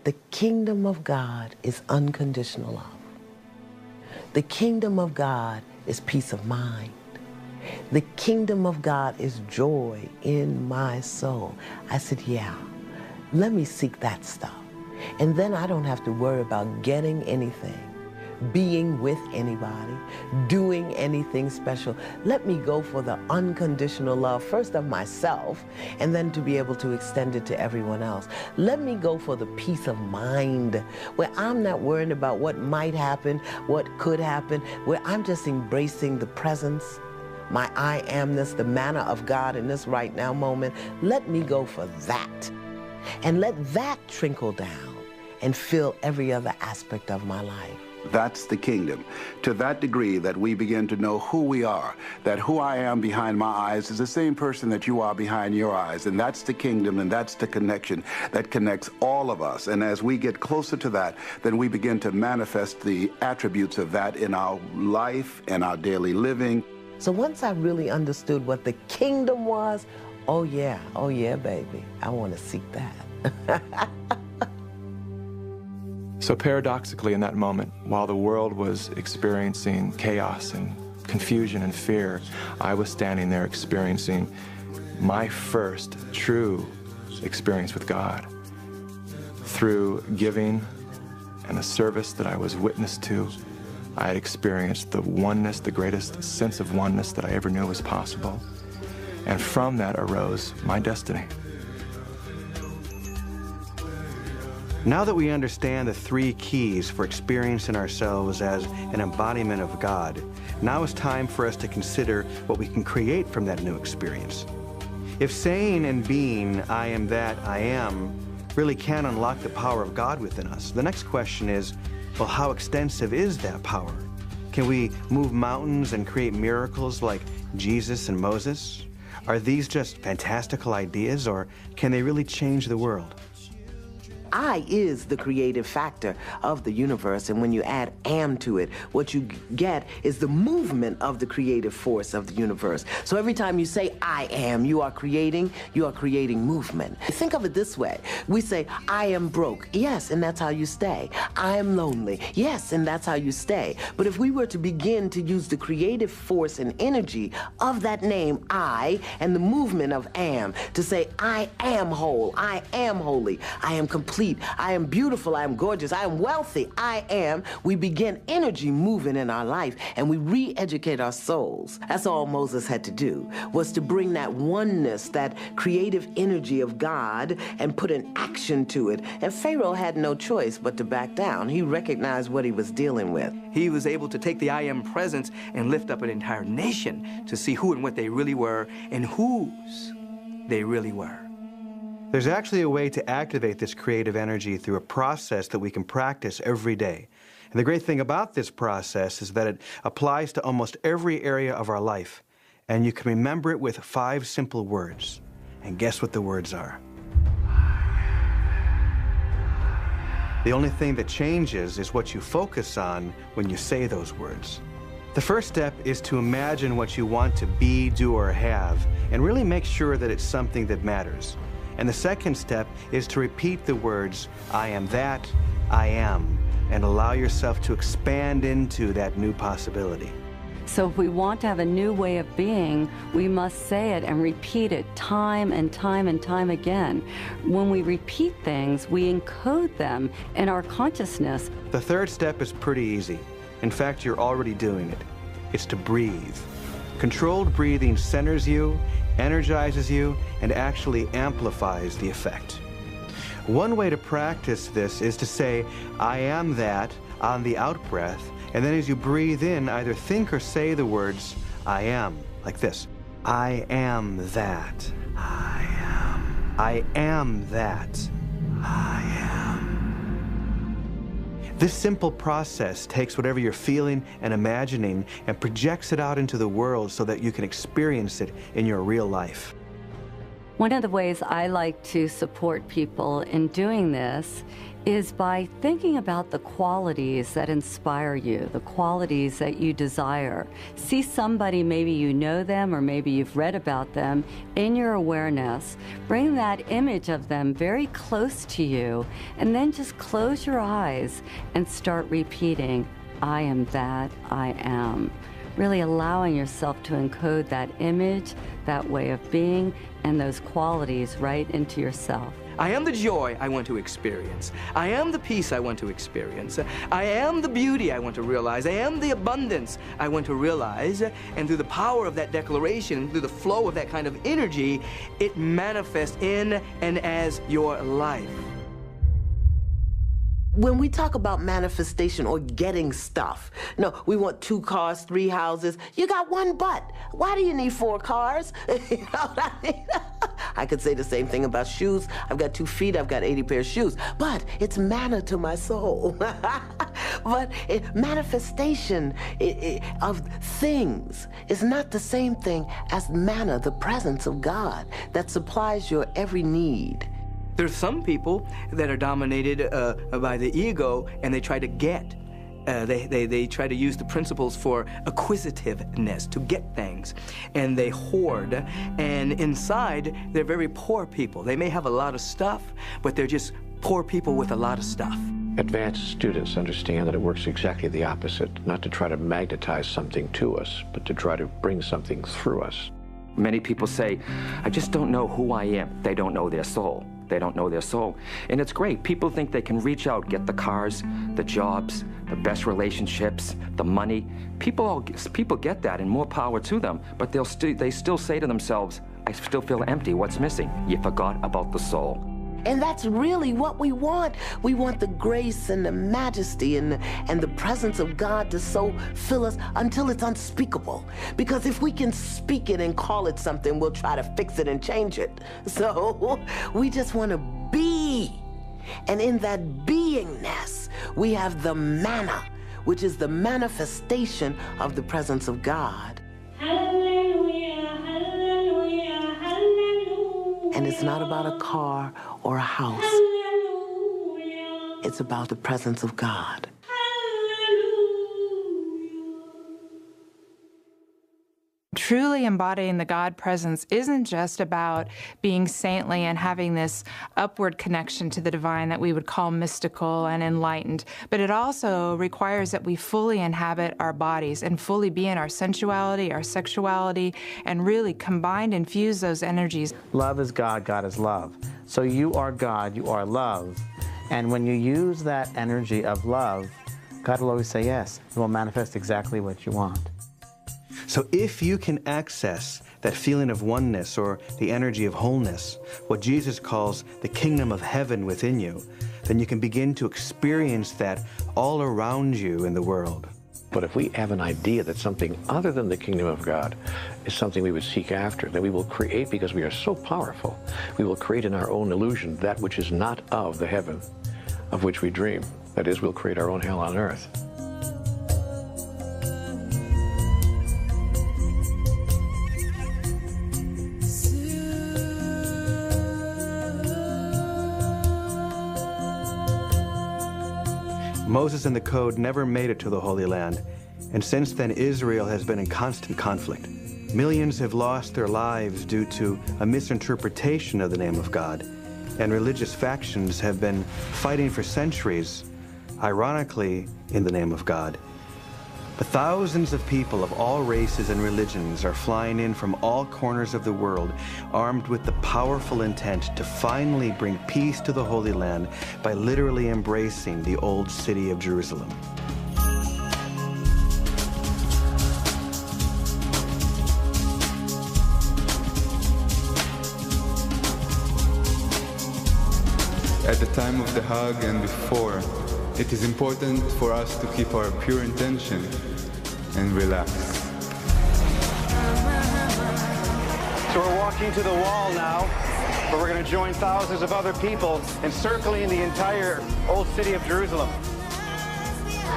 The kingdom of God is unconditional love. The kingdom of God is peace of mind. The kingdom of God is joy in my soul. I said, yeah, let me seek that stuff. And then I don't have to worry about getting anything, being with anybody, doing anything special. Let me go for the unconditional love, first of myself, and then to be able to extend it to everyone else. Let me go for the peace of mind, where I'm not worrying about what might happen, what could happen, where I'm just embracing the presence, my I amness, the manna of God in this right now moment. Let me go for that. And let that trickle down and fill every other aspect of my life. That's the kingdom. To that degree that we begin to know who we are, that who I am behind my eyes is the same person that you are behind your eyes. And that's the kingdom, and that's the connection that connects all of us. And as we get closer to that, then we begin to manifest the attributes of that in our life and our daily living. So once I really understood what the kingdom was, oh yeah, baby, I want to seek that. So paradoxically, in that moment, while the world was experiencing chaos and confusion and fear, I was standing there experiencing my first true experience with God. Through giving and the service that I was witness to, I had experienced the oneness, the greatest sense of oneness that I ever knew was possible. And from that arose my destiny. Now that we understand the three keys for experiencing ourselves as an embodiment of God, now is time for us to consider what we can create from that new experience. If saying and being, I am that I am, really can unlock the power of God within us, the next question is, well, how extensive is that power? Can we move mountains and create miracles like Jesus and Moses? Are these just fantastical ideas, or can they really change the world? I is the creative factor of the universe, and when you add am to it, what you get is the movement of the creative force of the universe. So every time you say I am, you are creating movement. Think of it this way. We say, I am broke. Yes, and that's how you stay. I am lonely. Yes, and that's how you stay. But if we were to begin to use the creative force and energy of that name, I, and the movement of am, to say, I am whole, I am holy, I am complete, I am beautiful, I am gorgeous, I am wealthy, I am, we begin energy moving in our life, and we re-educate our souls. That's all Moses had to do, was to bring that oneness, that creative energy of God, and put an action to it. And Pharaoh had no choice but to back down. He recognized what he was dealing with. He was able to take the I am presence and lift up an entire nation to see who and what they really were and whose they really were. There's actually a way to activate this creative energy through a process that we can practice every day. And the great thing about this process is that it applies to almost every area of our life. And you can remember it with 5 simple words. And guess what the words are? The only thing that changes is what you focus on when you say those words. The first step is to imagine what you want to be, do, or have, and really make sure that it's something that matters. And the second step is to repeat the words, I am that, I am, and allow yourself to expand into that new possibility. So if we want to have a new way of being, we must say it and repeat it time and time and time again. When we repeat things, we encode them in our consciousness. The third step is pretty easy. In fact, you're already doing it. It's to breathe. Controlled breathing centers you, energizes you, and actually amplifies the effect. One way to practice this is to say, I am that, on the out-breath, and then as you breathe in, either think or say the words, I am, like this. I am that. I am. I am that. I am. This simple process takes whatever you're feeling and imagining and projects it out into the world so that you can experience it in your real life. One of the ways I like to support people in doing this is by thinking about the qualities that inspire you, the qualities that you desire. See somebody, maybe you know them or maybe you've read about them, in your awareness. Bring that image of them very close to you, and then just close your eyes and start repeating, I am that I am. Really allowing yourself to encode that image, that way of being, and those qualities right into yourself. I am the joy I want to experience. I am the peace I want to experience. I am the beauty I want to realize. I am the abundance I want to realize. And through the power of that declaration, through the flow of that kind of energy, it manifests in and as your life. When we talk about manifestation or getting stuff, no, we want 2 cars, 3 houses. You got 1 butt. Why do you need 4 cars? You know what I mean? I could say the same thing about shoes. I've got 2 feet, I've got 80 pairs of shoes. But it's manna to my soul. But manifestation of things is not the same thing as manna, the presence of God that supplies your every need. There's some people that are dominated by the ego, and they try to get. They try to use the principles for acquisitiveness, to get things, and they hoard. And inside, they're very poor people. They may have a lot of stuff, but they're just poor people with a lot of stuff. Advanced students understand that it works exactly the opposite, not to try to magnetize something to us, but to try to bring something through us. Many people say, I just don't know who I am. They don't know their soul. They don't know their soul. And it's great. People think they can reach out, get the cars, the jobs, the best relationships, the money. People get that, and more power to them. But they still say to themselves, I still feel empty. What's missing? You forgot about the soul. And that's really what we want. We want the grace and the majesty and the presence of God to so fill us until it's unspeakable. Because if we can speak it and call it something, we'll try to fix it and change it. So we just want to be. And in that beingness, we have the manna, which is the manifestation of the presence of God. And it's not about a car or a house. It's about the presence of God. Truly embodying the God presence isn't just about being saintly and having this upward connection to the divine that we would call mystical and enlightened, but it also requires that we fully inhabit our bodies and fully be in our sensuality, our sexuality, and really combine and fuse those energies. Love is God, God is love. So you are God, you are love. And when you use that energy of love, God will always say yes. It will manifest exactly what you want. So if you can access that feeling of oneness or the energy of wholeness, what Jesus calls the kingdom of heaven within you, then you can begin to experience that all around you in the world. But if we have an idea that something other than the kingdom of God is something we would seek after, then we will create, because we are so powerful, we will create in our own illusion that which is not of the heaven of which we dream. That is, we'll create our own hell on earth. Moses and the Code never made it to the Holy Land, and since then Israel has been in constant conflict. Millions have lost their lives due to a misinterpretation of the name of God, and religious factions have been fighting for centuries, ironically, in the name of God. But thousands of people of all races and religions are flying in from all corners of the world, armed with the powerful intent to finally bring peace to the Holy Land by literally embracing the old city of Jerusalem. At the time of the hug and before, it is important for us to keep our pure intention and relax. So we're walking to the wall now, where we're going to join thousands of other people encircling the entire old city of Jerusalem.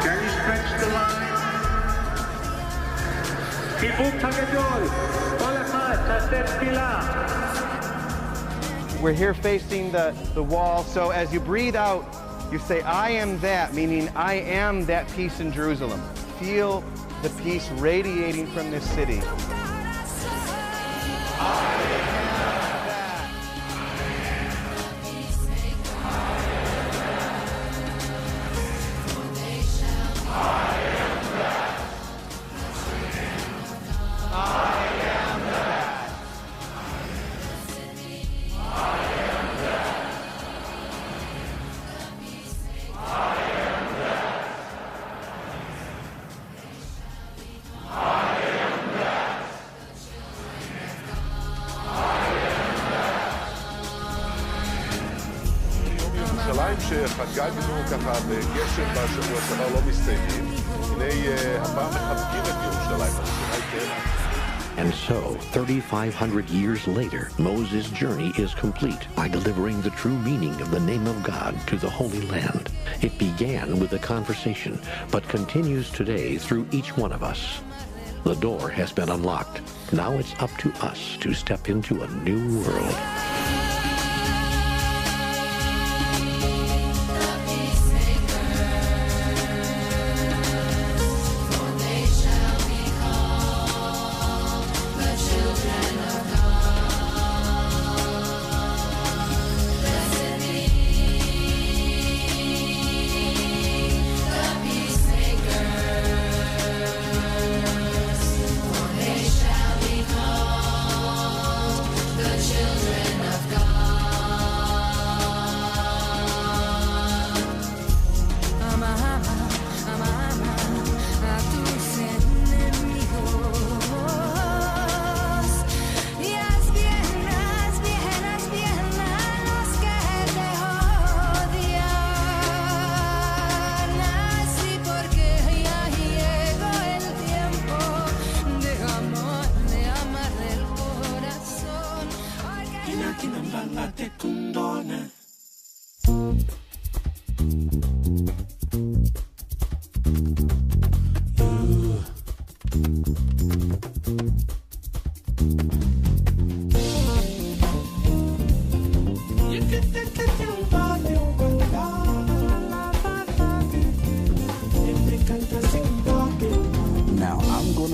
Can you stretch the line? We're here facing the wall, so as you breathe out, you say, I am that, meaning I am that peace in Jerusalem. Feel the peace radiating from this city. שחגגנו ככה בגשם בשבוע שעבר לא מסתיימים. הנה הפעם מחבקים את ירושלים. And so, 3,500 years later, Moses' journey is complete by delivering the true meaning of the name of God to the Holy Land. It began with a conversation, but continues today through each one of us. The door has been unlocked. Now it's up to us to step into a new world.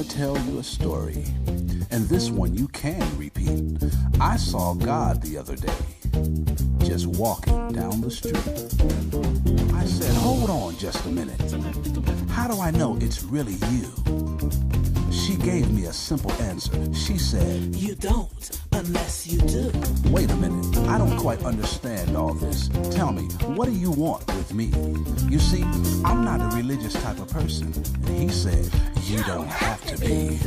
to tell you a story, and this one you can repeat. I saw God the other day, just walking down the street. I said, hold on just a minute. How do I know it's really you? She gave me a simple answer. She said, you don't unless you do. Wait a minute, I don't quite understand all this. Tell me, what do you want with me? You see, I'm not a religious type of person. And he said, you don't have to be.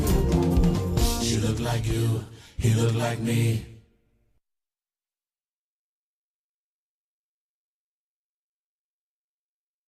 She looked like you, he looked like me.